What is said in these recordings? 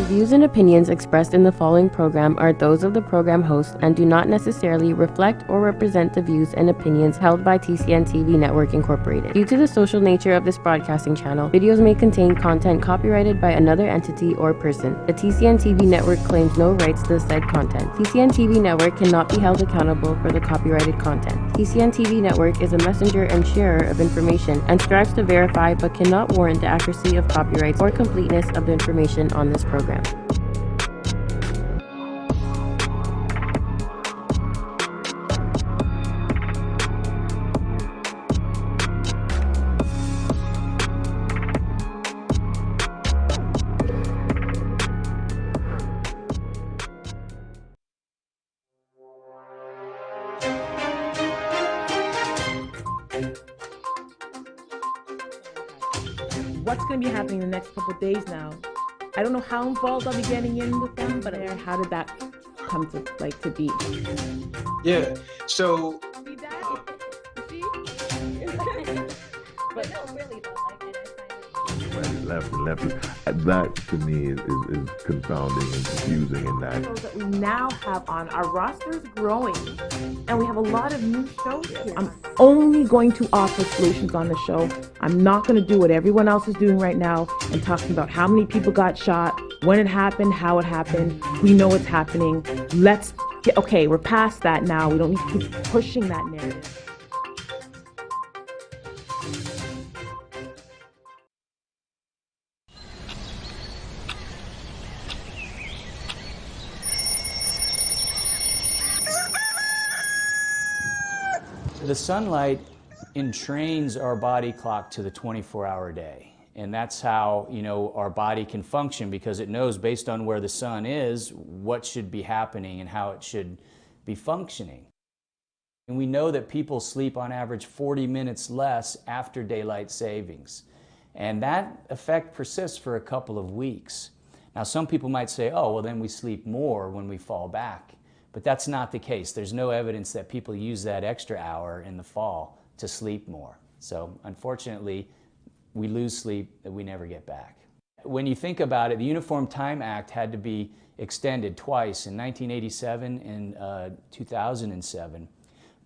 The views and opinions expressed in the following program are those of the program host and do not necessarily reflect or represent the views and opinions held by TCN TV Network Incorporated. Due to the social nature of this broadcasting channel, videos may contain content copyrighted by another entity or person. The TCN TV Network claims no rights to the said content. TCN TV Network cannot be held accountable for the copyrighted content. TCN TV Network is a messenger and sharer of information and strives to verify but cannot warrant the accuracy of copyrights or completeness of the information on this program. What's going to be happening in the next couple of days now? I don't know how involved I'll be getting in with them, but how did that come to be? Yeah, so... See that? See? But no, really though, that to me is confounding and confusing in that. Shows that we now have on, our roster is growing, and we have a lot of new shows here. I'm only going to offer solutions on the show. I'm not going to do what everyone else is doing right now and talking about how many people got shot, when it happened, how it happened. We know what's happening. We're past that now. We don't need to keep pushing that narrative. The sunlight entrains our body clock to the 24-hour day. And that's how, our body can function, because it knows based on where the sun is, what should be happening and how it should be functioning. And we know that people sleep on average 40 minutes less after daylight savings. And that effect persists for a couple of weeks. Now, some people might say, oh, well, then we sleep more when we fall back. But that's not the case. There's no evidence that people use that extra hour in the fall to sleep more. So unfortunately, we lose sleep that we never get back. When you think about it, the Uniform Time Act had to be extended twice, in 1987 and 2007.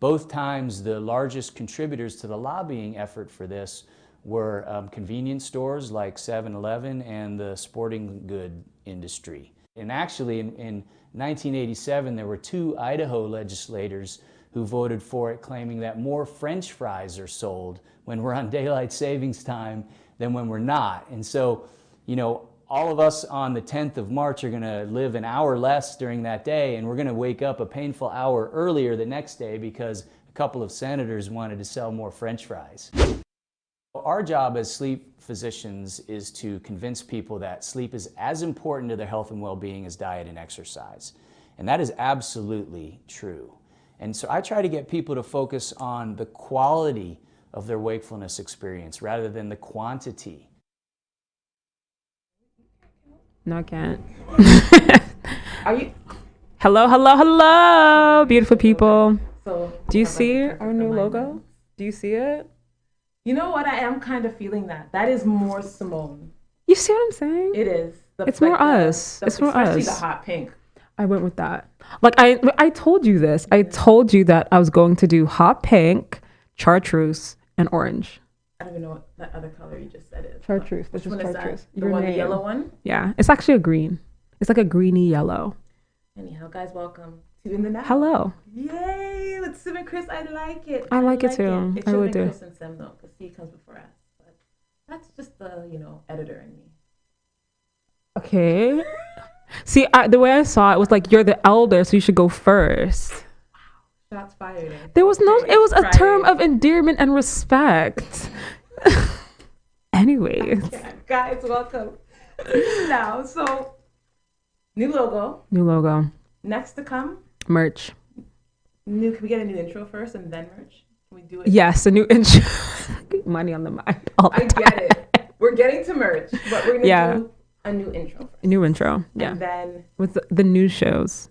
Both times, the largest contributors to the lobbying effort for this were convenience stores like 7-Eleven and the sporting good industry. And actually, in 1987, there were 2 Idaho legislators who voted for it, claiming that more French fries are sold when we're on daylight savings time than when we're not. And so, all of us on the 10th of March are going to live an hour less during that day, and we're going to wake up a painful hour earlier the next day because a couple of senators wanted to sell more French fries. Our job as sleep physicians is to convince people that sleep is as important to their health and well-being as diet and exercise. And that is absolutely true. And so I try to get people to focus on the quality of their wakefulness experience rather than the quantity. No, I can't. Are you? Hello, beautiful people. So, do you see our new logo? Do you see it? You know what? I am kind of feeling that. That is more Simone. You see what I'm saying? It is. It's more us. It's more us. Especially the hot pink. I went with that. Like I told you this. I told you that I was going to do hot pink, chartreuse, and orange. I don't even know what that other color you just said is. Chartreuse. This is chartreuse. The one, the yellow one? Yeah. It's actually a green. It's like a greeny yellow. Anyhow, guys, welcome to In the Now. Hello. Yay! With Sim and Chris, I like it. I like it too. It should have been Chris and Sim though, because C comes before S. But that's just the, editor in me. Okay. See, the way I saw it was like, you're the elder, so you should go first. Wow. Shots fired. There was no, it was a term of endearment and respect. Anyways. Yeah, guys, welcome. Now, so, new logo. New logo. Next to come. Merch. Can we get a new intro first and then merch? Can we do it? Yes, a new intro. Money on the mind. I get it. We're getting to merch, but we're going to do a new intro first. New intro, yeah. And then with the new shows.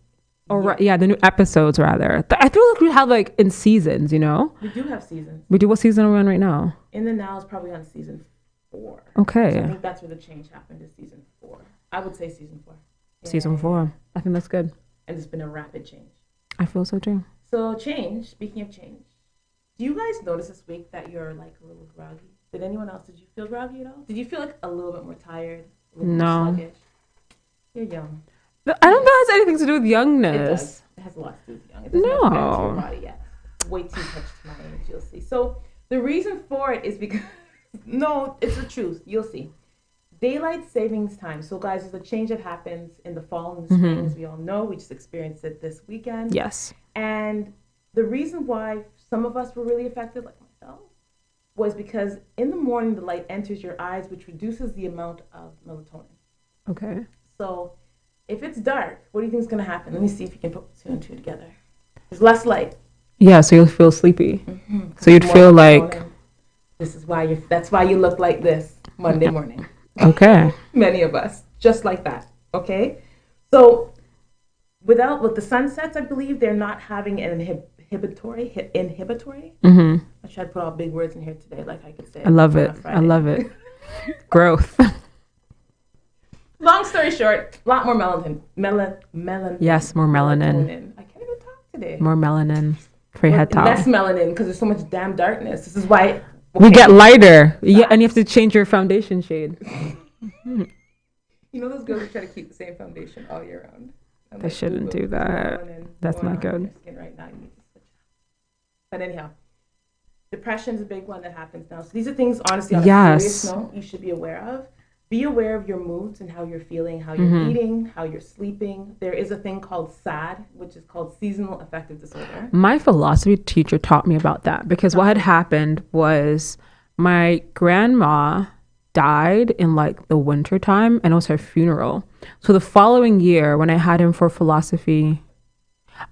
The new episodes rather. I feel like we have like in seasons, We do have seasons. We do. What season are we on right now? In the Now is probably on season 4. Okay. So I think that's where the change happened, is season 4. I would say season 4. Season 4. I think that's good. And it's been a rapid change. I feel so too. So change, speaking of change, do you guys notice this week that you're like a little groggy? Did anyone else, did you feel groggy at all? Did you feel like a little bit more tired? A little more sluggish? You're young. I don't think it has anything to do with It youngness. does. It has a lot to do with young. It doesn't have to No. your body yet. Wait till you touch my age, you'll see. So the reason for it is because, no, it's the truth. You'll see. Daylight savings time. So guys, there's a change that happens in the fall and the spring, as we all know. We just experienced it this weekend. Yes. And the reason why some of us were really affected, like myself, was because in the morning the light enters your eyes, which reduces the amount of melatonin. Okay. So if it's dark, what do you think is going to happen? Let me see if you can put 2 and 2 together. There's less light. Yeah, so you'll feel sleepy. So you'd feel like... This is why that's why you look like this Monday morning. Okay. Many of us, just like that. Okay? So with the sunsets, I believe they're not having an inhibitory. Mm-hmm. I tried to put all big words in here today, like I could say. I love it. I love it. Growth. Long story short, a lot more melanin. Yes, more melanin. I can't even talk today. More melanin for your head towel. Less melanin because there's so much damn darkness. This is why we get lighter. Yeah, and you have to change your foundation shade. You know those girls who try to keep the same foundation all year round. They shouldn't do that. That's not good. Your skin right now, you need to switch. But anyhow, depression is a big one that happens now. So these are things, honestly, on a serious note, you should be aware of. Be aware of your moods and how you're feeling, how you're eating, how you're sleeping. There is a thing called SAD, which is called seasonal affective disorder. My philosophy teacher taught me about that because what had happened was my grandma died in like the winter time and it was her funeral. So the following year when I had him for philosophy,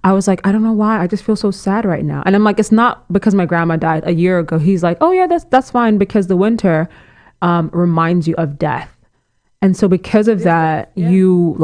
I was like, I don't know why. I just feel so sad right now. And I'm like, it's not because my grandma died a year ago. He's like, oh yeah, that's fine because the winter reminds you of death. And so because of that, you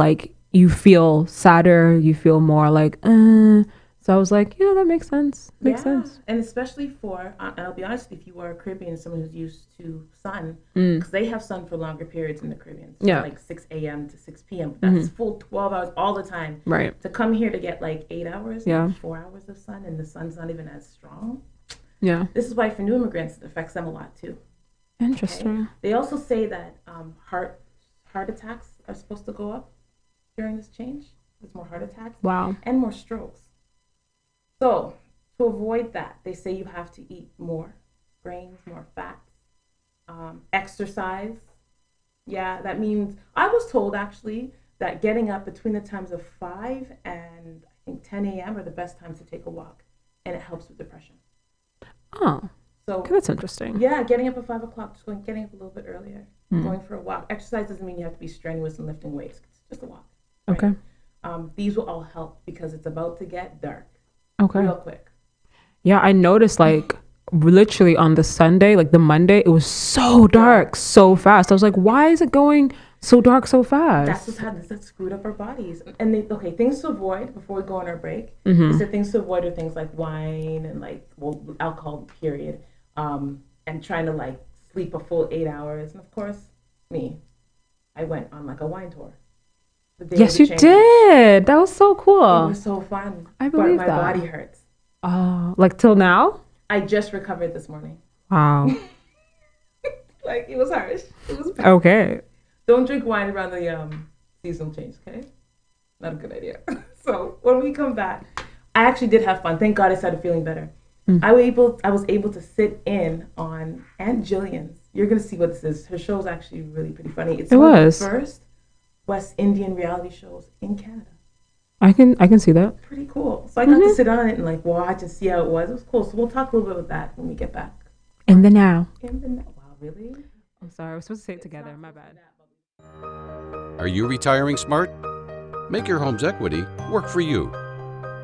feel sadder, you feel more like, So I was like, yeah, that makes sense. Makes sense. And especially for, and I'll be honest, if you are a Caribbean, someone who's used to sun, because they have sun for longer periods in the Caribbean. So like 6 a.m. to 6 p.m. That's full 12 hours all the time. Right. To come here to get like 8 hours, 4 hours of sun, and the sun's not even as strong. Yeah. This is why for new immigrants, it affects them a lot too. Interesting. Okay? They also say that heart attacks are supposed to go up during this change. There's more heart attacks. Wow. And more strokes. So to avoid that, they say you have to eat more grains, more fats, exercise. Yeah, that means, I was told actually that getting up between the times of 5 and I think 10 a.m. are the best times to take a walk, and it helps with depression. Oh, so okay, that's interesting. Yeah, getting up at 5 o'clock, getting up a little bit earlier, going for a walk. Exercise doesn't mean you have to be strenuous and lifting weights. It's just a walk. Right? Okay. These will all help because it's about to get dark. Okay. Real quick. Yeah, I noticed like literally on the Sunday, like the Monday, it was so dark so fast. I was like, why is it going so dark so fast? That's what's happened. That screwed up our bodies. And things to avoid before we go on our break. They said things to avoid are things like wine and alcohol, period. And trying to like sleep a full 8 hours. And of course, I went on like a wine tour. Yes, you did. That was so cool. It was so fun. I believe but that. My body hurts. Oh, like till now? I just recovered this morning. Wow. Like it was harsh. It was bad. Okay. Don't drink wine around the seasonal change, okay? Not a good idea. So when we come back, I actually did have fun. Thank God I started feeling better. I was able to sit in on Aunt Jillian's. You're gonna see what this is. Her show is actually really pretty funny. It's one of the first West Indian reality shows in Canada. I can see that. Pretty cool. So I got to sit on it and like watch and see how it was. It was cool. So we'll talk a little bit about that when we get back. In the now. Wow, really? I'm sorry. I was supposed to say it together. My bad. Are you retiring smart? Make your home's equity work for you.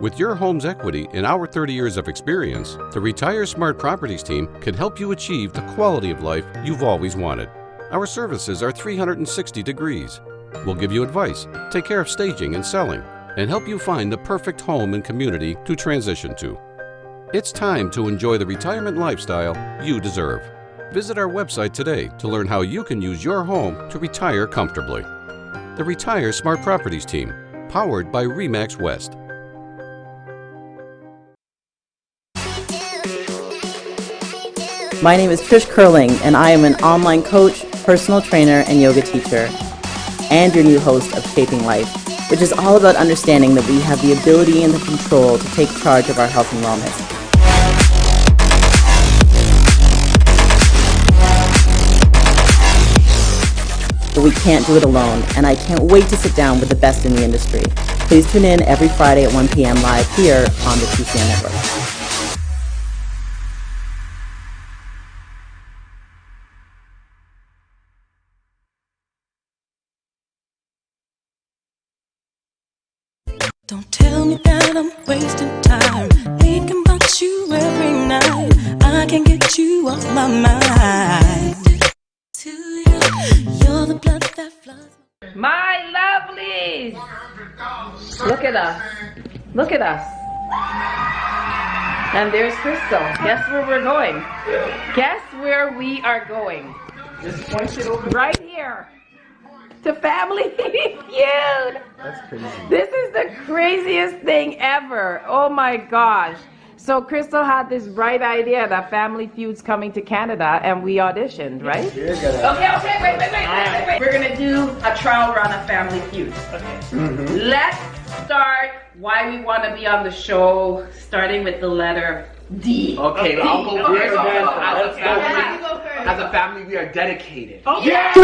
With your home's equity and our 30 years of experience, the Retire Smart Properties team can help you achieve the quality of life you've always wanted. Our services are 360 degrees. We'll give you advice, take care of staging and selling, and help you find the perfect home and community to transition to. It's time to enjoy the retirement lifestyle you deserve. Visit our website today to learn how you can use your home to retire comfortably. the Retire Smart Properties team, powered by RE/MAX West. My name is Trish Curling, and I am an online coach, personal trainer, and yoga teacher, and your new host of Shaping Life, which is all about understanding that we have the ability and the control to take charge of our health and wellness. But we can't do it alone, and I can't wait to sit down with the best in the industry. Please tune in every Friday at 1 p.m. live here on the TCN Network. Don't tell me that I'm wasting time thinking about you every night. I can't get you off my mind. To you, you're the blood that flows. My lovelies! Look at us. Look at us. And there's Crystal. Guess where we're going? Guess where we are going? Just point it over. Right here. To Family Feud. That's crazy. This is the craziest thing ever. Oh my gosh. So Crystal had this bright idea that Family Feud's coming to Canada, and we auditioned, right? You're gonna. Okay, wait. We're gonna do a trial run of Family Feud. Okay. Let's start why we want to be on the show, starting with the letter D. Okay, D. I'll go first. Let's go. As a family, we are dedicated. Oh, Yes!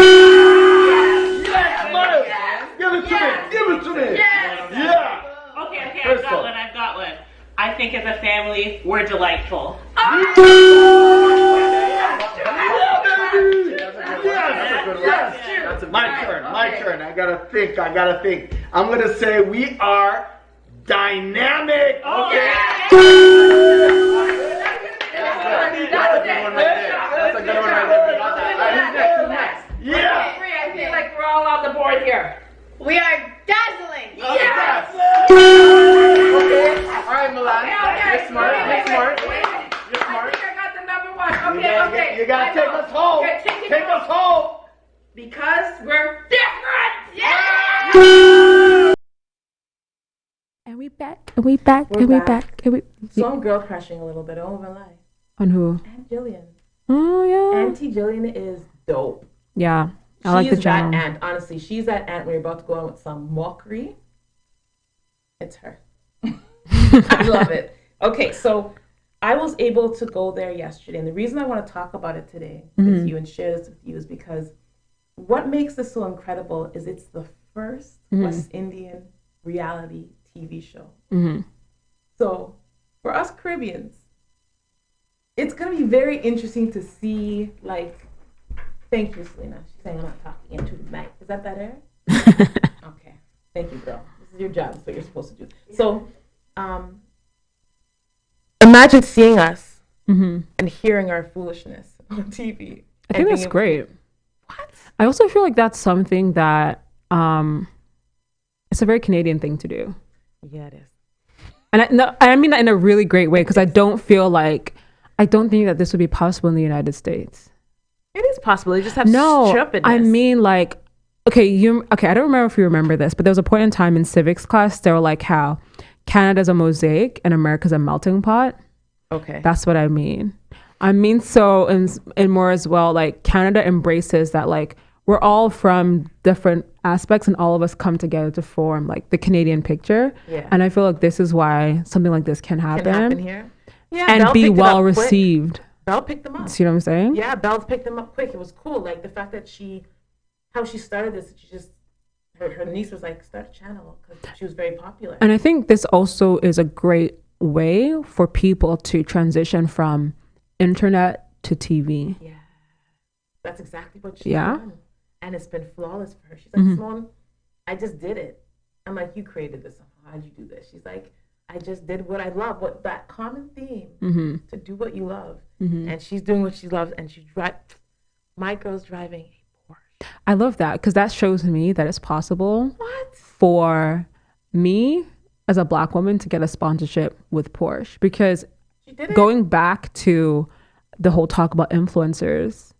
Give it to me! Yes! Yeah! Okay, Crystal. I've got one. I think as a family, we're delightful. Yes! My turn. I gotta think. I'm gonna say we are dynamic. Okay. That's a good one right there. We got that. Who's next? Yeah. I feel like we're all on the board here. We are dazzling. Yes. Okay. All right, Milan. You're smart. I think I got the number one. Okay. You gotta take us home. Okay, Take us home. Because we're different. And we back. So I'm girl crushing a little bit. I won't lie. On who? Aunt Jillian. Oh yeah. Auntie Jillian is dope. Yeah. I like the She's that channel. aunt. Honestly, she's that aunt when you're about to go on with some mockery. It's her. I love it. Okay, so I was able to go there yesterday, and the reason I want to talk about it today with you and share this with you is because what makes this so incredible is it's the first West Indian reality TV show. So for us Caribbeans, it's going to be very interesting to see, like, thank you, Selena. She's saying I'm not talking into the mic. Is that better? Okay. Thank you, girl. This is your job. This is what you're supposed to do. So, imagine seeing us and hearing our foolishness on TV. I think that's great. What? I also feel like that's something that it's a very Canadian thing to do. Yeah, it is. And I mean that in a really great way, because I don't think that this would be possible in the United States. It is possible. They just have stupidness. I mean, like, I don't remember if you remember this, but there was a point in time in civics class, they were like how Canada's a mosaic and America's a melting pot. Okay. That's what I mean. I mean, so, and more as well, like, Canada embraces that, like, we're all from different aspects and all of us come together to form, like, the Canadian picture. Yeah. And I feel like this is why something like this can happen. Can happen here. Yeah, and Belle be picked it well up quick. received. Belle picked them up. See what I'm saying? Yeah, Belle picked them up quick. It was cool. Like, the fact that how she started this, her niece was like, start a channel, because she was very popular. And I think this also is a great way for people to transition from internet to TV. Yeah. That's exactly what she's Yeah. done. And it's been flawless for her. She's like, Simone, I just did it. I'm like, you created this. How'd you do this? She's like, I just did what I love. What that common theme to do what you love. And she's doing what she loves, and my girl's driving a Porsche. I love that, because that shows me that it's possible for me as a Black woman to get a sponsorship with Porsche. Because going back to the whole talk about influencers,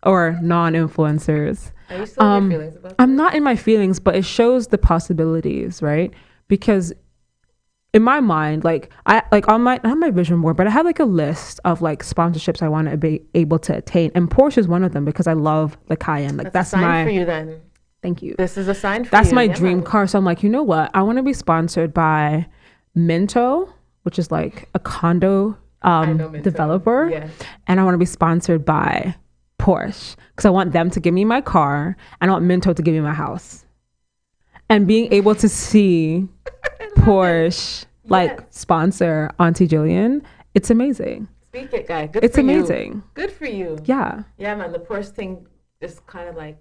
or non-influencers. Are you still in your feelings about I'm not in my feelings, but it shows the possibilities, right? Because in my mind, like I like on my not my vision board, but I have like a list of like sponsorships I want to be able to attain, and Porsche is one of them because I love the Cayenne. Like that's a sign my for you then. Thank you. This is a sign for that's you. my dream car. So I'm like, you know what? I want to be sponsored by Minto, which is like a condo developer, Yes. and I want to be sponsored by Porsche because I want them to give me my car and I want Minto to give me my house. And being able to see Porsche like sponsor Auntie Jillian, it's amazing. Speak it, guy. Good it's for amazing. You. Good for you. Yeah. Yeah, man. The Porsche thing just kind of like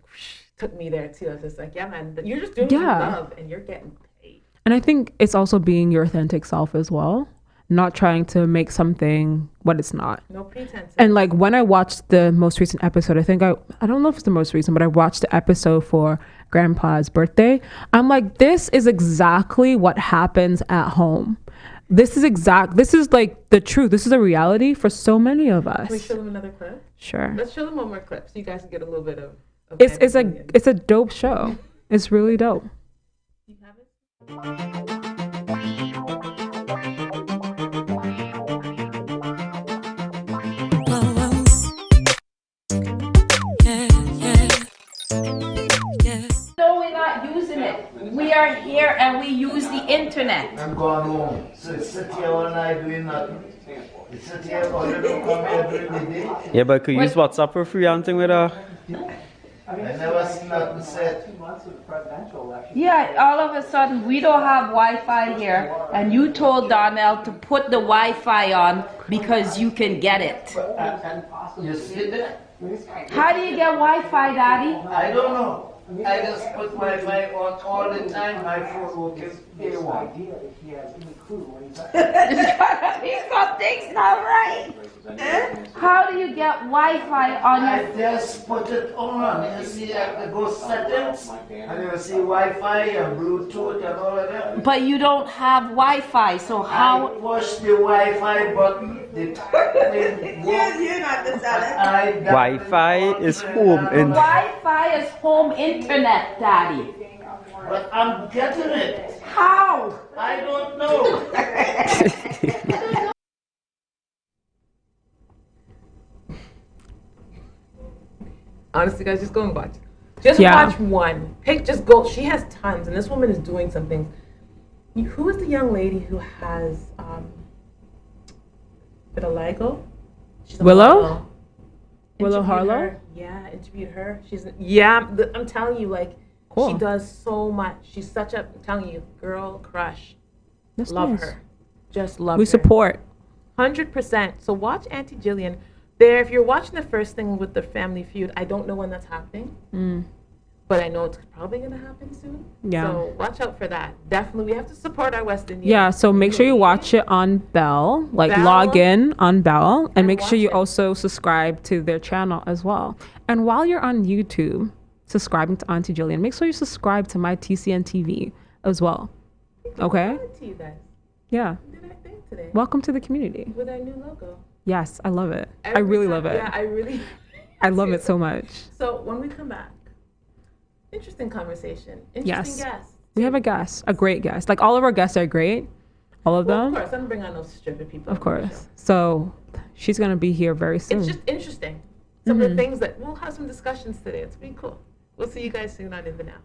took me there too. I was just like, yeah, man. You're just doing what you love and you're getting paid. And I think it's also being your authentic self as well. Not trying to make something what it's not. No pretense. And like when I watched the most recent episode, I think I don't know if it's the most recent, but I watched the episode for Grandpa's birthday. I'm like, this is exactly what happens at home. This is like the truth. This is a reality for so many of us. Can we show them another clip? Sure. Let's show them one more clip so you guys can get a little bit of it's a dope show. It's really dope. You have it? We are here and we use the internet. I'm going home. So sit here all night doing nothing. You sit here all you don't come here during the day. Yeah, but could you use WhatsApp for free and thing with her? I never seen nothing said. Yeah, all of a sudden we don't have Wi-Fi here, and you told Donnell to put the Wi-Fi on because you can get it. You see that? How do you get Wi-Fi, Daddy? I don't know. I just put Wi-Fi on all the time. My phone will give me one. Something's not right. How do you get Wi-Fi on your... I just put it on. You see, I go settings, and you see Wi-Fi and Bluetooth and all of that. But you don't have Wi-Fi, so how... I push the Wi-Fi button. You're not the seller. Wi-Fi is home in. Wi-Fi is home internet, Daddy. But I'm getting it. How? I don't know. Honestly, guys, just go and watch. Just watch one. Just go. She has tons, and this woman is doing some things. Who is the young lady who has vitiligo? Willow? Willow Harlow? Her. Yeah, interviewed her. I'm telling you, like, cool. She does so much. She's such a, I'm telling you, girl crush. That's love nice. her. Just love her. We support. 100%. So watch Auntie Jillian. There, if you're watching the first thing with the Family Feud, I don't know when that's happening, but I know it's probably going to happen soon. Yeah. So watch out for that. Definitely, we have to support our West Indian. Yeah, so make sure you watch it on Bell, log in on Bell, and make sure you also subscribe to their channel as well. And while you're on YouTube, subscribing to Auntie Jillian, make sure you subscribe to my TCN TV as well. Okay? To you guys. Yeah. What did I think today? Welcome to the community. With our new logo. Yes, I love it. I really love it. Yeah, I really. I love it so much. So when we come back, interesting conversation. Interesting guest. We have a guest, a great guest. Like all of our guests are great. All of them. Of course, I'm bringing on those stupid people. Of course. So she's going to be here very soon. It's just interesting. Some of the things that we'll have some discussions today. It's pretty cool. We'll see you guys soon on In the Now.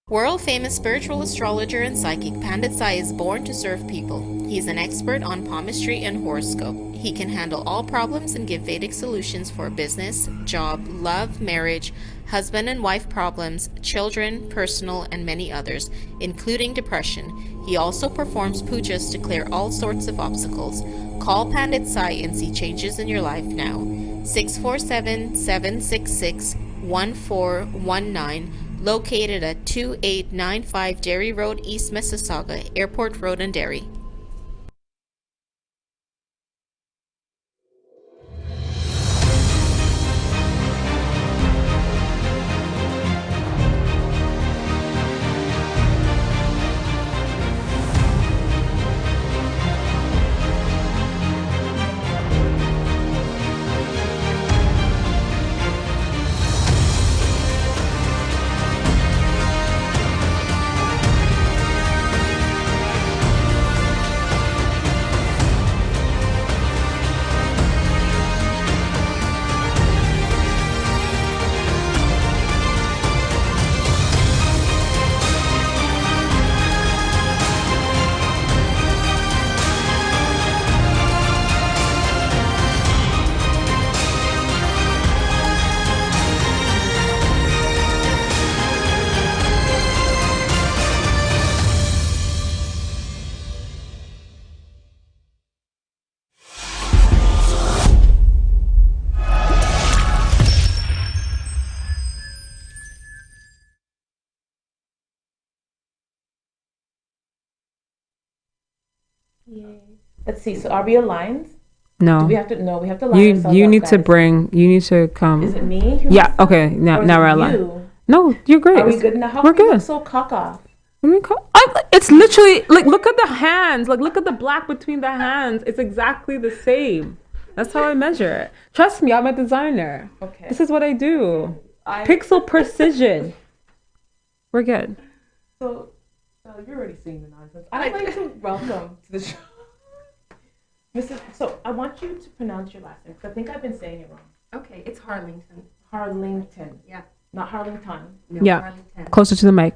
World-famous spiritual astrologer and psychic Pandits is born to serve people. He's an expert on palmistry and horoscope. He can handle all problems and give Vedic solutions for business, job, love, marriage, husband and wife problems, children, personal, and many others, including depression. He also performs pujas to clear all sorts of obstacles. Call Pandit Sai and see changes in your life now. 647-766-1419. located at 2895 Derry Road, East Mississauga, Airport Road and Derry. Yay. Let's see. So are we aligned? No. Do we have to? No, we have to line ourselves You up, need to guys. You need to come. Is it me? who Yeah. needs to- Okay. Now or is we're it aligned. you? No, you're great. Are we good now? How We're come you good. look so cock off? It's literally like look at the hands. Like look at the black between the hands. It's exactly the same. That's how I measure it. Trust me, I'm a designer. Okay. This is what I do. Pixel precision. We're good. So, you're already seeing the nonsense. I'd like to welcome to the show, Mrs. So I want you to pronounce your last name because I think I've been saying it wrong. Okay, it's Harlingten. Harlingten. Yeah. Not Harlington. No, Yeah. Harlingten. Closer to the mic.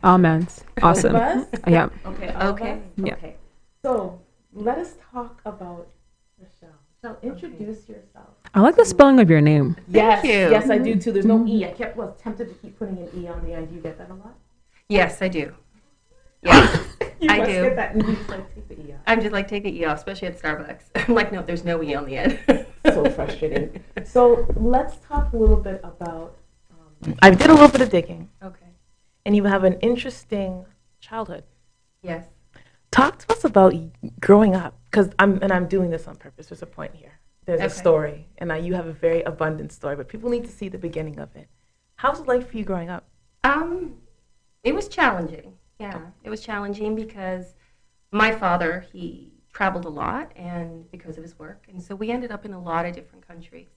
Amen. Awesome. All of us? Yeah. Okay. All of Okay. us? Yeah. Okay. So let us talk about Raschell. Raschell, introduce yourself. I like the spelling of your name. Yes. you. Yes, I do too. There's no E. I was tempted to keep putting an E on the end. Do you get that a lot? Yes, I do. Yes, You I must do. get that. And you just like take the E out. I'm just like, take the E off, especially at Starbucks. I'm like, no, there's no E on the end. So frustrating. So let's talk a little bit about. I did a little bit of digging. Okay. And you have an interesting childhood. Yes. Talk to us about growing up, because I'm doing this on purpose. There's a point here. There's a Okay. story, and you have a very abundant story, but people need to see the beginning of it. How's life for you growing up? It was challenging. Yeah, it was challenging because my father, he traveled a lot and because of his work. And so we ended up in a lot of different countries.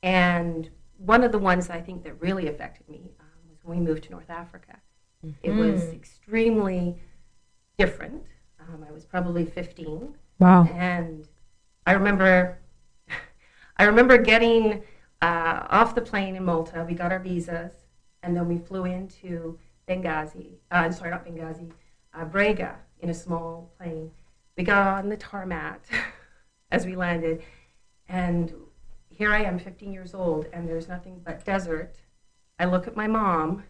And one of the ones I think that really affected me was when we moved to North Africa. It was extremely different. I was probably 15. Wow. And I remember getting off the plane in Malta. We got our visas, and then we flew into Benghazi. Sorry, not Benghazi. Braga in a small plane. We got on the tarmac as we landed, and here I am, 15 years old, and there's nothing but desert. I look at my mom,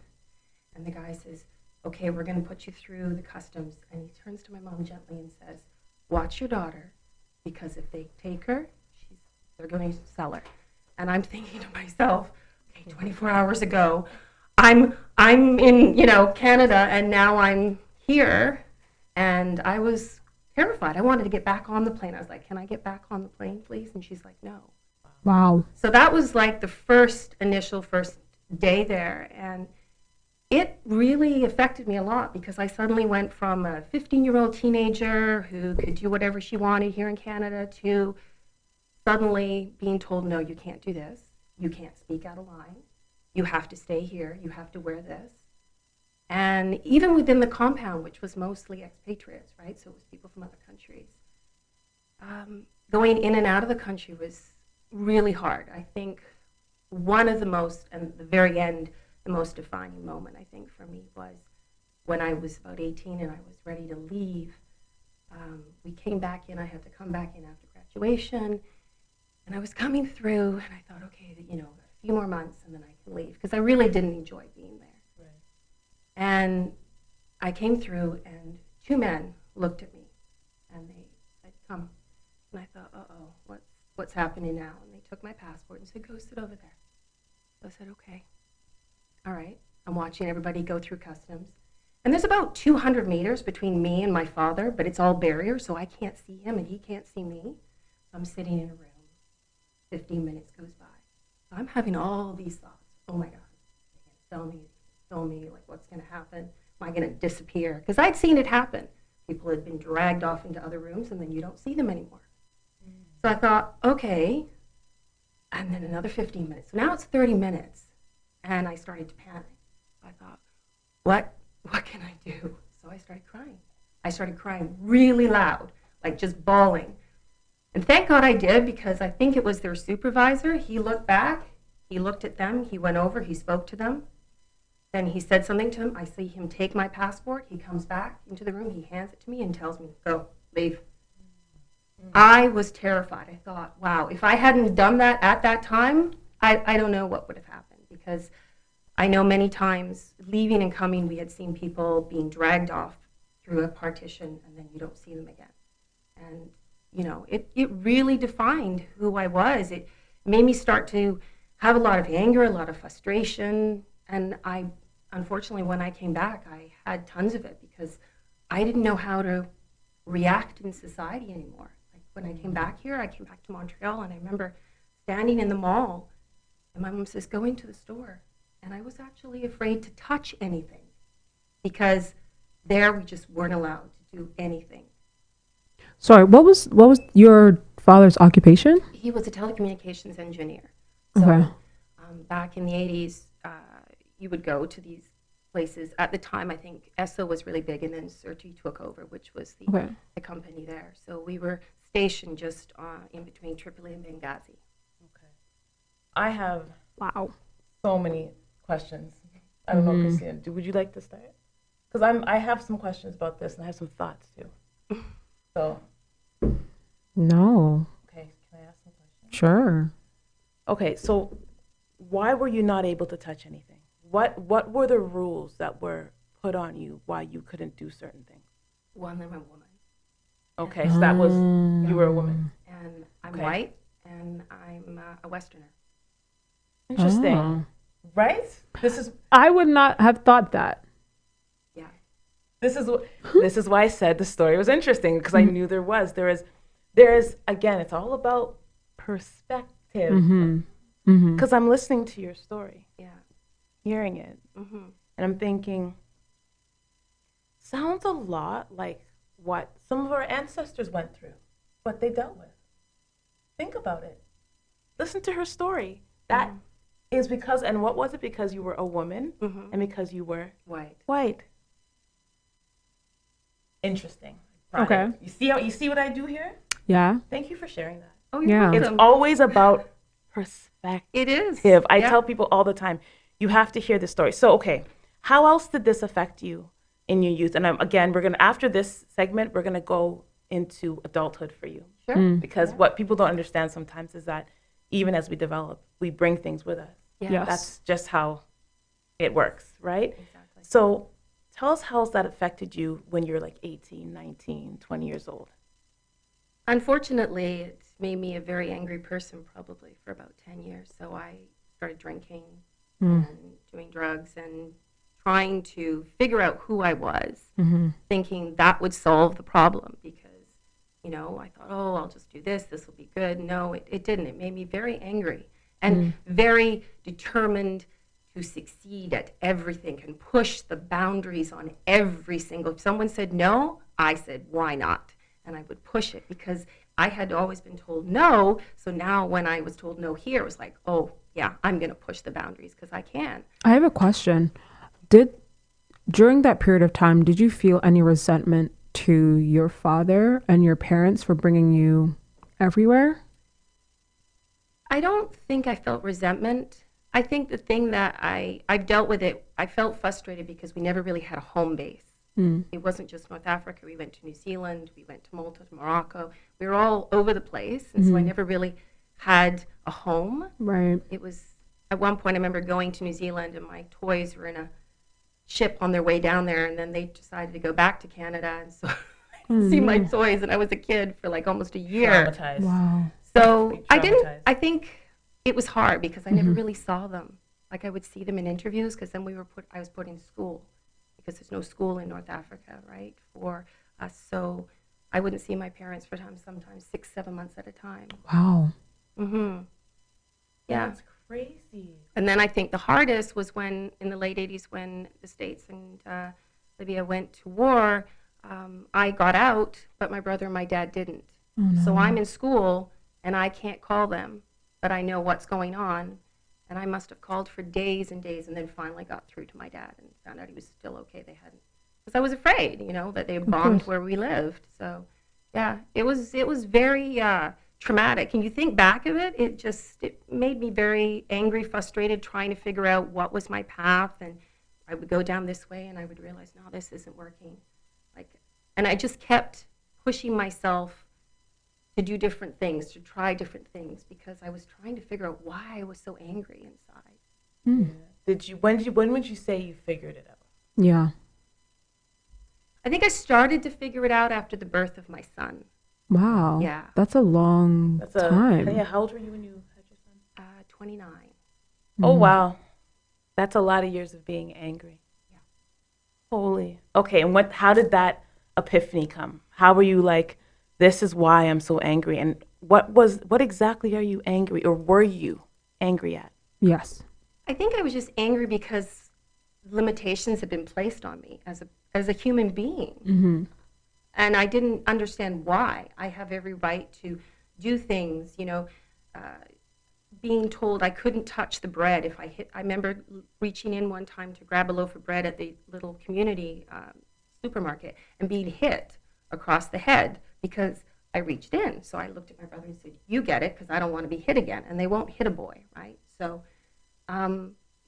and the guy says, "Okay, we're going to put you through the customs." And he turns to my mom gently and says, "Watch your daughter, because if they take her, they're going to sell her." And I'm thinking to myself, okay, 24 hours ago, I'm in, Canada, and now I'm here, and I was terrified. I wanted to get back on the plane. I was like, "Can I get back on the plane, please?" And she's like, "No." Wow. So that was like the initial first day there, and it really affected me a lot because I suddenly went from a 15-year-old teenager who could do whatever she wanted here in Canada to suddenly being told, "No, you can't do this. You can't speak out of line. You have to stay here. You have to wear this." And even within the compound, which was mostly expatriates, right? So it was people from other countries. Going in and out of the country was really hard. I think one of the most, and at the very end, the most defining moment, I think, for me was when I was about 18 and I was ready to leave. We came back in. I had to come back in after graduation. And I was coming through, and I thought, okay, a few more months, and then I can leave. Because I really didn't enjoy being there. Right. And I came through, and two men looked at me, and they said, "Come." And I thought, uh-oh, what's happening now? And they took my passport and said, "Go sit over there." So I said, "Okay. All right." I'm watching everybody go through customs. And there's about 200 meters between me and my father, but it's all barriers, so I can't see him and he can't see me. So I'm sitting in a room. 15 minutes goes by. So I'm having all these thoughts. Oh my God, they're going to sell me, like what's going to happen? Am I going to disappear? Because I'd seen it happen. People had been dragged off into other rooms and then you don't see them anymore. So I thought, okay, and then another 15 minutes. So now it's 30 minutes. And I started to panic. I thought, what can I do? So I started crying. I started crying really loud, like just bawling. And thank God I did, because I think it was their supervisor. He looked back, he looked at them, he went over, he spoke to them. Then he said something to him. I see him take my passport. He comes back into the room, he hands it to me and tells me, go, leave. I was terrified. I thought, wow, if I hadn't done that at that time, I don't know what would have happened, because I know many times leaving and coming, we had seen people being dragged off through a partition and then you don't see them again. And, you know, it really defined who I was. It made me start to have a lot of anger, a lot of frustration. And unfortunately, when I came back, I had tons of it because I didn't know how to react in society anymore. Like when I came back here, I came back to Montreal, and I remember standing in the mall, and my mom says, go into the store. And I was actually afraid to touch anything because there we just weren't allowed to do anything. Sorry, what was your father's occupation? He was a telecommunications engineer. Okay. So back in the 80s, you would go to these places. At the time, I think ESSO was really big, and then Surti took over, which was the company there. So we were stationed just in between Tripoli and Benghazi. Okay. I have so many questions. I don't know, Christina, would you like to start? Because I have some questions about this, and I have some thoughts too. So. No. Okay, can I ask some questions? Sure. Okay, so why were you not able to touch anything? What were the rules that were put on you why you couldn't do certain things? One, I'm a woman. Okay, so that was, you were a woman. And I'm white, and I'm a Westerner. Interesting. Oh. Right? I would not have thought that. Yeah. This is why I said the story was interesting, because I knew there is again, it's all about perspective. Because I'm listening to your story. Yeah. Hearing it. And I'm thinking, sounds a lot like what some of our ancestors went through, what they dealt with. Think about it. Listen to her story. That is because, and what was it? Because you were a woman and because you were white. Interesting. Okay. You see what I do here? Yeah. Thank you for sharing that. Oh, you're welcome. It's always about perspective. It is. I tell people all the time, you have to hear this story. So, okay, how else did this affect you in your youth? And again, after this segment, we're gonna go into adulthood for you. Sure. Because what people don't understand sometimes is that even as we develop, we bring things with us. Yeah. Yes. That's just how it works, right? Exactly. So tell us how that affected you when you're like 18, 19, 20 years old. Unfortunately, it made me a very angry person probably for about 10 years. So I started drinking and doing drugs and trying to figure out who I was, thinking that would solve the problem because, you know, I thought, oh, I'll just do this. This will be good. No, it didn't. It made me very angry and very determined to succeed at everything and push the boundaries on every single. If someone said no, I said, why not? And I would push it because I had always been told no. So now when I was told no here, it was like, oh, yeah, I'm going to push the boundaries because I can. I have a question. During that period of time, did you feel any resentment to your father and your parents for bringing you everywhere? I don't think I felt resentment. I think the thing that I've dealt with it, I felt frustrated because we never really had a home base. It wasn't just North Africa. We went to New Zealand. We went to Malta, to Morocco. We were all over the place. And so I never really had a home. Right. It was, at one point, I remember going to New Zealand and my toys were in a ship on their way down there. And then they decided to go back to Canada. And so I didn't see my toys. And I was a kid for like almost a year. Traumatized. Wow. So I think it was hard because I never really saw them. Like I would see them in interviews because then I was put in school because there's no school in North Africa, right, for us. So I wouldn't see my parents for sometimes 6-7 months at a time. Wow. Mm-hmm. Yeah. That's crazy. And then I think the hardest was when, in the late 80s, when the States and Libya went to war, I got out, but my brother and my dad didn't. Oh, no. So I'm in school, and I can't call them, but I know what's going on. And I must have called for days and days, and then finally got through to my dad and found out he was still okay. They hadn't, because I was afraid, you know, that they bombed where we lived. So, yeah, it was very traumatic. And you think back of it, it made me very angry, frustrated, trying to figure out what was my path. And I would go down this way, and I would realize, no, this isn't working. And I just kept pushing myself to do different things, to try different things, because I was trying to figure out why I was so angry inside. Yeah. When would you say you figured it out? Yeah. I think I started to figure it out after the birth of my son. Wow. Yeah. That's a long time. Yeah, how old were you when you had your son? 29. Oh, wow. That's a lot of years of being angry. Yeah. Holy. Okay, and how did that epiphany come? How were you like, this is why I'm so angry? And what exactly are you angry, or were you angry at? Yes. I think I was just angry because limitations had been placed on me as a human being. Mm-hmm. And I didn't understand why. I have every right to do things, you know, being told I couldn't touch the bread if I remember reaching in one time to grab a loaf of bread at the little community supermarket and being hit across the head because I reached in. So I looked at my brother and said, you get it, because I don't want to be hit again. And they won't hit a boy, right? So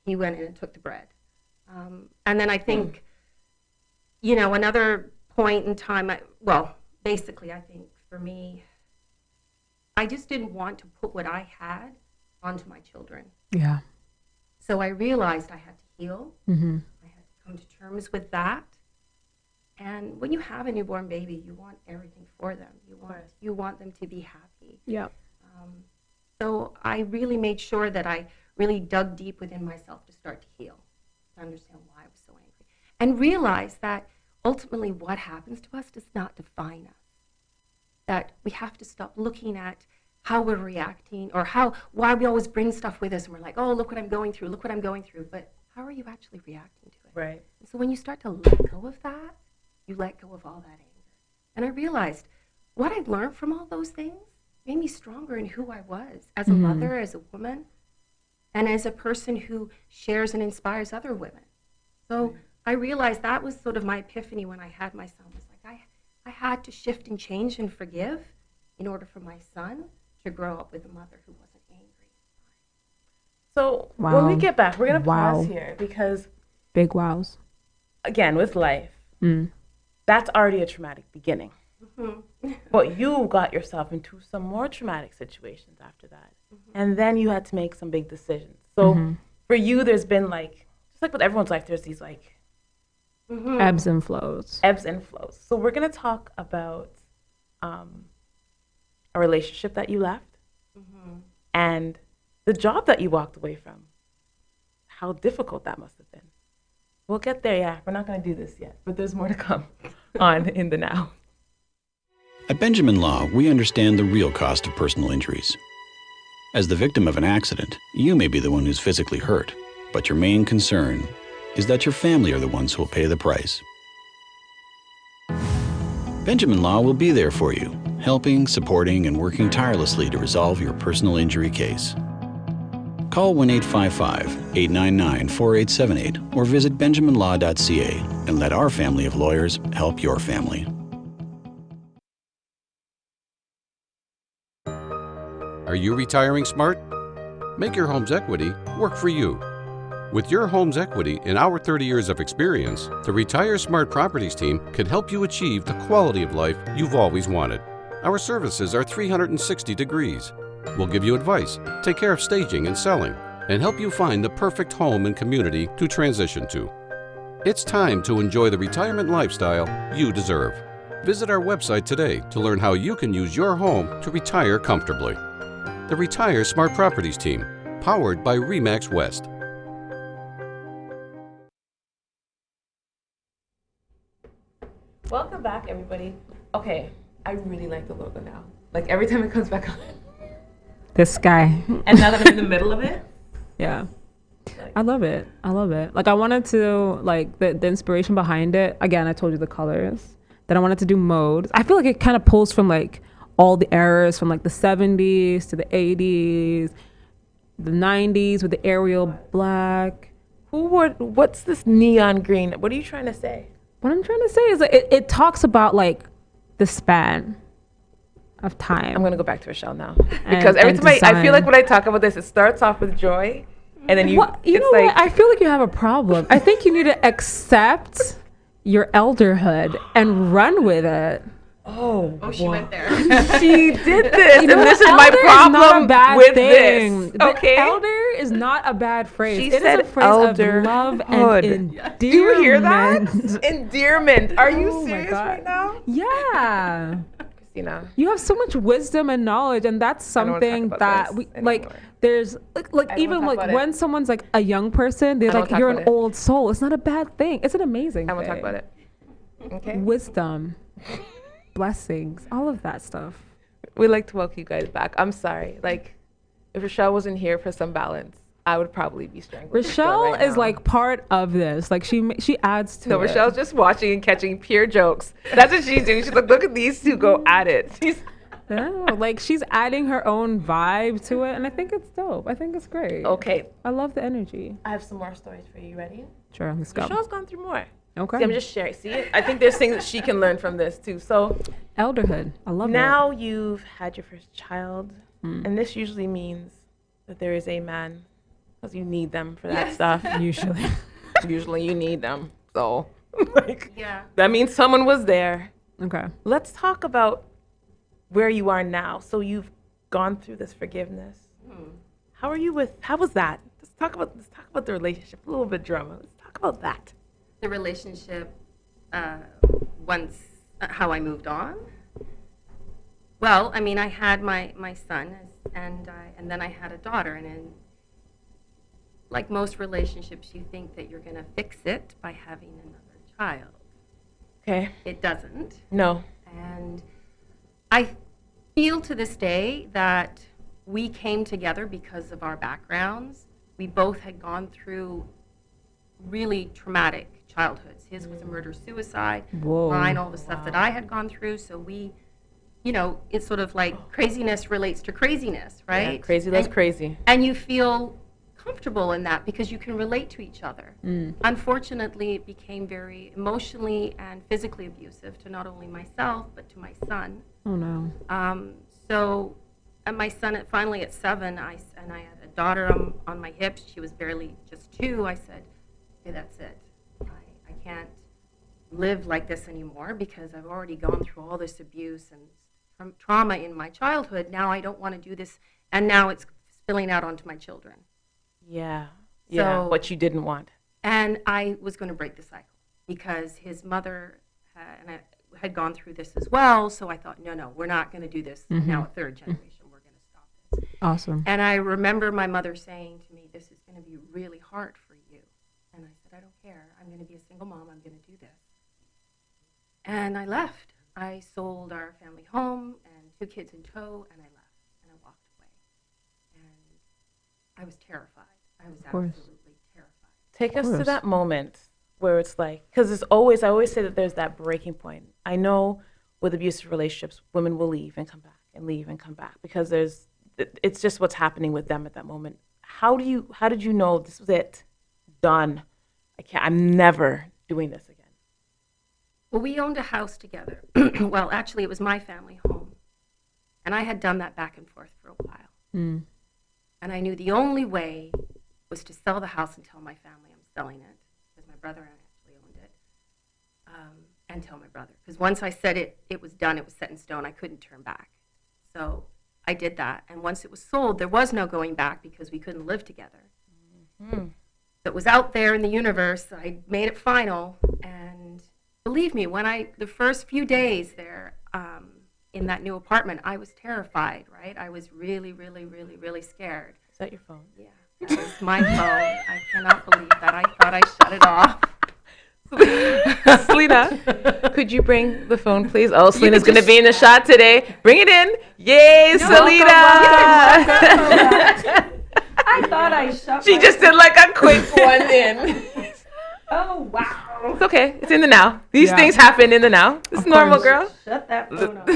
he went in and took the bread. And then I think, you know, another point in time, basically I think for me, I just didn't want to put what I had onto my children. Yeah. So I realized I had to heal. Mm-hmm. I had to come to terms with that. And when you have a newborn baby, you want everything for them. You want them to be happy. Yeah. So I really made sure that I really dug deep within myself to start to heal, to understand why I was so angry, and realize that ultimately what happens to us does not define us. That we have to stop looking at how we're reacting or why we always bring stuff with us and we're like, oh, look what I'm going through, look what I'm going through. But how are you actually reacting to it? Right. And so when you start to let go of that, you let go of all that anger. And I realized what I'd learned from all those things made me stronger in who I was as a mother, as a woman, and as a person who shares and inspires other women. So I realized that was sort of my epiphany when I had my son. Was like I had to shift and change and forgive in order for my son to grow up with a mother who wasn't angry. So when we get back, we're going to pause here because... Big wows. Again, with life, that's already a traumatic beginning. Mm-hmm. But you got yourself into some more traumatic situations after that. Mm-hmm. And then you had to make some big decisions. So for you, there's been like, just like with everyone's life, there's these like... Ebbs and flows. Ebbs and flows. So we're going to talk about a relationship that you left and the job that you walked away from. How difficult that must have been. We'll get there, yeah. We're not going to do this yet, but there's more to come on In the Now. At Benjamin Law, we understand the real cost of personal injuries. As the victim of an accident, you may be the one who's physically hurt, but your main concern is that your family are the ones who will pay the price. Benjamin Law will be there for you, helping, supporting, and working tirelessly to resolve your personal injury case. Call 1-855-899-4878 or visit benjaminlaw.ca and let our family of lawyers help your family. Are you retiring smart? Make your home's equity work for you. With your home's equity and our 30 years of experience, the Retire Smart Properties team can help you achieve the quality of life you've always wanted. Our services are 360 degrees. We'll give you advice, take care of staging and selling, and help you find the perfect home and community to transition to. It's time to enjoy the retirement lifestyle you deserve. Visit our website today to learn how you can use your home to retire comfortably. The Retire Smart Properties team, powered by RE/MAX West. Welcome back, everybody. Okay, I really like the logo now. Like every time it comes back on. This guy. And now that I'm in the middle of it. Yeah. I love it. I love it. Like I wanted to like the inspiration behind it. Again, I told you the colors. Then I wanted to do modes. I feel like it kind of pulls from like all the eras from like the 70s to the 80s, the 90s with the Arial black. What's this neon green? What are you trying to say? What I'm trying to say is like it talks about like the span of time. I'm gonna go back to Raschell now because every time I feel like when I talk about this, it starts off with joy, and then you know what? I feel like you have a problem. I think you need to accept your elderhood and run with it. Oh, she went there. She did this, and this is my problem with this. Okay, elder is not a bad phrase. She it said is a phrase of love and endearment. Do you hear that? Endearment. Are you serious right now? Yeah. Christina, you have so much wisdom and knowledge, and that's something that we like. There's like even like when someone's like a young person, they're like, you're an old soul. It's not a bad thing. It's an amazing thing. I won't talk about it. Okay. Wisdom. Blessings, all of that stuff. We'd like to welcome you guys back. I'm sorry. Like, if Raschell wasn't here for some balance, I would probably be strangling. Raschell is like part of this. Like she adds to it. No, Rachelle's just watching and catching pure jokes. That's what she's doing. She's like, look at these two go at it. Like she's adding her own vibe to it, and I think it's dope. I think it's great. Okay. I love the energy. I have some more stories for you. You ready? Sure, let's go. Rachelle's gone through more. Okay. See, I'm just sharing. See, I think there's things that she can learn from this too. So, elderhood. I love it. Now you've had your first child, and this usually means that there is a man, because you need them for that stuff. Usually you need them. So, that means someone was there. Okay. Let's talk about where you are now. So you've gone through this forgiveness. How was that? Let's talk about the relationship. A little bit drama. Let's talk about that. The relationship, once how I moved on. Well, I mean, I had my son, and then I had a daughter, and in like most relationships, you think that you're going to fix it by having another child. Okay. It doesn't. No. And I feel to this day that we came together because of our backgrounds. We both had gone through really traumatic childhoods. His was a murder-suicide. Mine, all the stuff that I had gone through. So we, it's sort of like craziness relates to craziness, right? Yeah, crazy loves crazy. And you feel comfortable in that because you can relate to each other. Unfortunately, it became very emotionally and physically abusive to not only myself, but to my son. Oh, no. So, and my son, finally at 7, I had a daughter on my hips. She was barely just 2. I said, okay, that's it. I can't live like this anymore because I've already gone through all this abuse and trauma in my childhood. Now I don't want to do this, and now it's spilling out onto my children. Yeah. So, what you didn't want. And I was going to break the cycle because his mother had gone through this as well. So I thought, no, we're not going to do this now, a third generation. We're going to stop this. Awesome. And I remember my mother saying to me, this is going to be really hard for you. And I said, I don't care. I'm going to be a single mom. I'm going to do this. And I left. I sold our family home and 2 kids in tow, and I left. And I walked away. And I was terrified. I was absolutely terrified. Take us to that moment where it's like, because I always say that there's that breaking point. I know with abusive relationships, women will leave and come back and leave and come back because it's just what's happening with them at that moment. How did you know this was it? Done. I'm never doing this again. Well, we owned a house together. Well, actually, it was my family home. And I had done that back and forth for a while. And I knew the only way was to sell the house and tell my family I'm selling it, because my brother actually owned it, and tell my brother. Because once I said it was done, it was set in stone, I couldn't turn back. So I did that. And once it was sold, there was no going back because we couldn't live together. It was out there in the universe. I made it final. And believe me, the first few days there in that new apartment, I was terrified, right? I was really, really, really, really scared. Is that your phone? Yeah. That was my phone. I cannot believe that. I thought I shut it off. Selena, could you bring the phone, please? Oh, Selena's going to be in the shot today. Bring it in. Yay, Selena. I thought I shut She just did like a quick one in. Oh, wow. It's okay. It's in the now. These things happen in the now. It's normal, girl. Shut that phone off.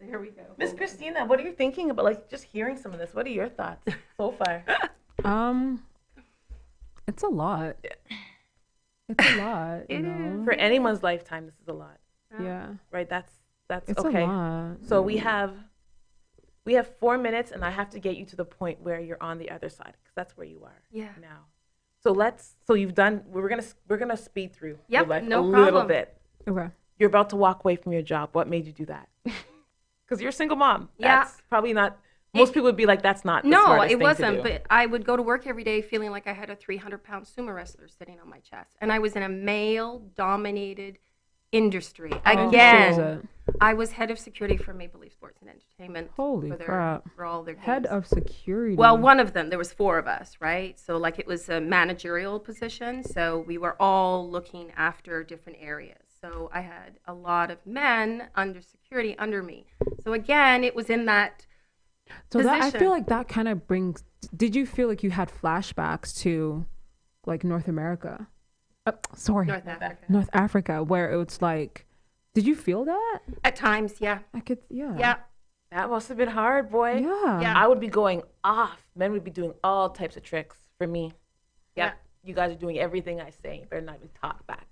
There we go. Miss Christina, what are you thinking about, like, just hearing some of this? What are your thoughts so far? It's a lot. It's a lot. You know? For anyone's lifetime, this is a lot. Yeah. Right? That's It's okay. a lot. So we have 4 minutes, and I have to get you to the point where you're on the other side, because that's where you are now. So you've done. We're gonna speed through your life a little bit. Okay. You're about to walk away from your job. What made you do that? Because you're a single mom. Yeah. That's probably not. Most people would be like, that's not the No, smartest it thing wasn't. to do. But I would go to work every day feeling like I had a 300-pound sumo wrestler sitting on my chest, and I was in a male-dominated industry. Again, I was head of security for Maple Leaf Sports and Entertainment. Holy crap! For all their games. Head of security. Well, one of them. There was 4 of us, right? So like it was a managerial position. So we were all looking after different areas. So I had a lot of men under security under me. So again, it was in that. So that, I feel like that kind of brings. Did you feel like you had flashbacks to, like, North America? North Africa, where it was like, did you feel that? At times, yeah. I could, yeah. Yeah. That must have been hard, boy. Yeah. I would be going off. Men would be doing all types of tricks for me. Yeah. You guys are doing everything I say. You better not even talk back.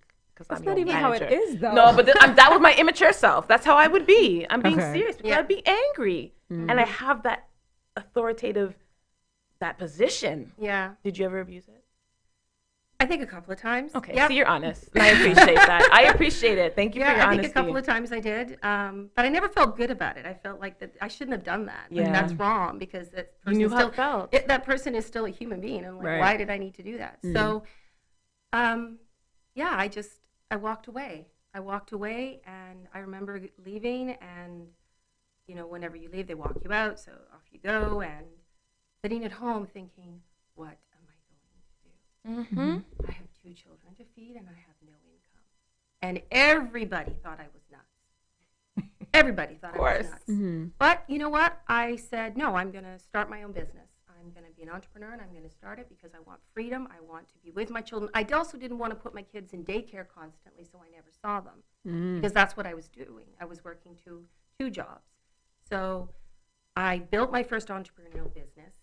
That's not even how it is, though. No, but that was my immature self. That's how I would be. I'm being serious because Yeah. I'd be angry. And I have that authoritative, that position. Yeah. Did you ever abuse it? I think a couple of times. Okay, Yep. so you're honest. And I appreciate that. I appreciate it. Thank you for your I honesty. think a couple of times I did, but I never felt good about it. I felt like that I shouldn't have done that. Like, Yeah. that's wrong because that person knew how still it felt. that person is still a human being. And like, Right. why did I need to do that? So, yeah, I walked away. I walked away, and I remember leaving. And you know, whenever you leave, they walk you out, so off you go. And sitting at home thinking, what am I going to do? Mm-hmm. I have 2 children to feed, and I have no income. And everybody thought I was nuts. Everybody thought I was nuts. Mm-hmm. But you know what? I said, no, I'm going to start my own business. I'm going to be an entrepreneur, and I'm going to start it because I want freedom. I want to be with my children. I also didn't want to put my kids in daycare constantly, so I never saw them because that's what I was doing. I was working 2 jobs. So I built my first entrepreneurial business.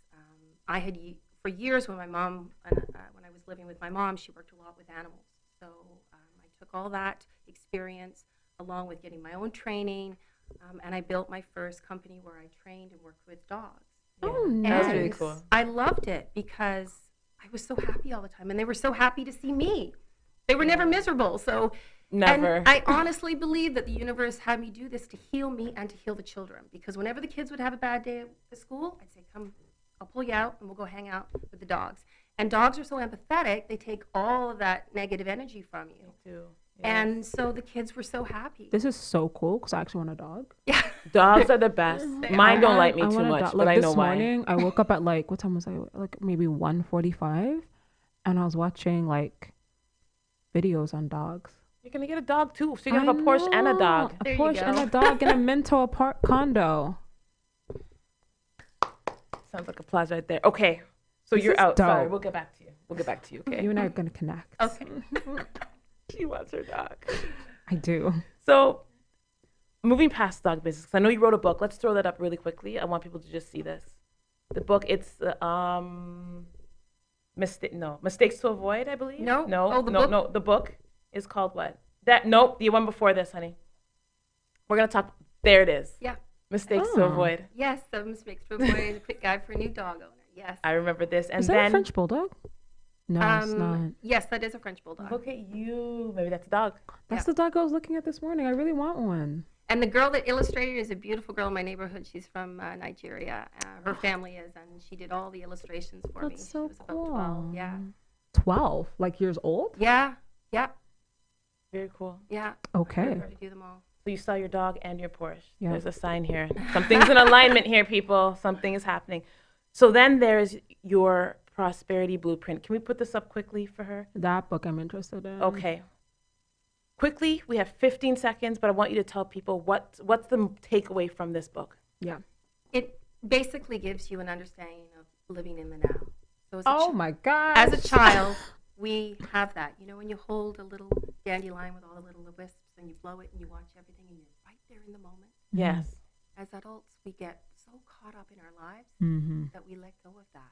I had for years when my mom, when I was living with my mom, she worked a lot with animals. So I took all that experience along with getting my own training, and I built my first company where I trained and worked with dogs. Oh, That nice. was really cool. I loved it because I was so happy all the time, and they were so happy to see me. They were never miserable. So, Never. And I honestly believe that the universe had me do this to heal me and to heal the children. Because whenever the kids would have a bad day at school, I'd say, "Come, I'll pull you out, and we'll go hang out with the dogs." And dogs are so empathetic; they take all of that negative energy from you. They do. And so the kids were so happy. This is so cool because I actually want a dog. Yeah. Dogs are the best. Mine don't like me I too want a much, dog. but Like I know this why. morning, I woke up at like, what time was I? Like maybe 1:45, and I was watching like videos on dogs. You're gonna get a dog too, so you can have a Porsche and a dog. A Porsche and a dog in a Minto condo. Sounds like applause right there. Okay, so This you're is out. Sorry, dope. we'll get back to you. We'll get back to you. Okay. You and I are gonna connect. Okay. She wants her dog. I do. So, moving past dog business, 'cause I know you wrote a book. Let's throw that up really quickly. I want people to just see this. The book, it's Mistakes to Avoid, I believe. No. No. Oh, the book? No. The book is called what? Nope. The one before this, honey. We're gonna talk. There it is. Yeah. Mistakes to Avoid. Yes, the mistakes to avoid. A quick guide for a new dog owner. Yes. I remember this, and Is that then a French bulldog? No, it's not. Yes, that is a French bulldog. look at you. Maybe that's a dog. That's the dog I was looking at this morning. I really want one. And the girl that illustrated is a beautiful girl in my neighborhood. She's from Nigeria. Her family is, and she did all the illustrations for me. That's so She was about cool. 12. Yeah. 12, like years old? Yeah. Yeah. Very cool. Yeah. Okay. I to do them all. So you saw your dog and your Porsche. Yeah. There's a sign here. Something's in alignment here, people. Something is happening. So then there's your Prosperity Blueprint. Can we put this up quickly for her? That book I'm interested in. Okay. Quickly, we have 15 seconds, but I want you to tell people what's the takeaway from this book. Yeah. It basically gives you an understanding of living in the now. So as my God. As a child, we have that. You know, when you hold a little dandelion with all the little wisps and you blow it and you watch everything and you're right there in the moment. Yes. As adults, we get so caught up in our lives that we let go of that.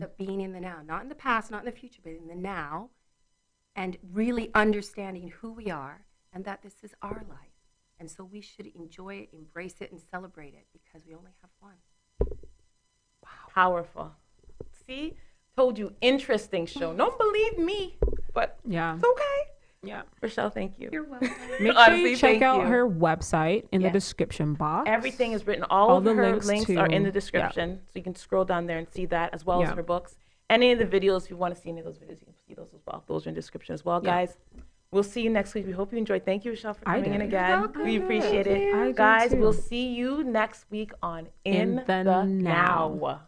That being in the now, not in the past, not in the future, but in the now, and really understanding who we are and that this is our life. And so we should enjoy it, embrace it, and celebrate it because we only have one. Wow. Powerful. See? Told you, interesting show. Don't believe me, but it's okay. Yeah. Raschell, thank you. You're welcome. Make sure you check out her website in the description box. Everything is written. All of the her links are in the description. So you can scroll down there and see that, as well as her books. Any of the videos, if you want to see any of those videos, you can see those as well. Those are in the description as well, guys. We'll see you next week. We hope you enjoyed. Thank you, Raschell, for coming in again. We appreciate it. Guys, we'll see you next week on In the Now.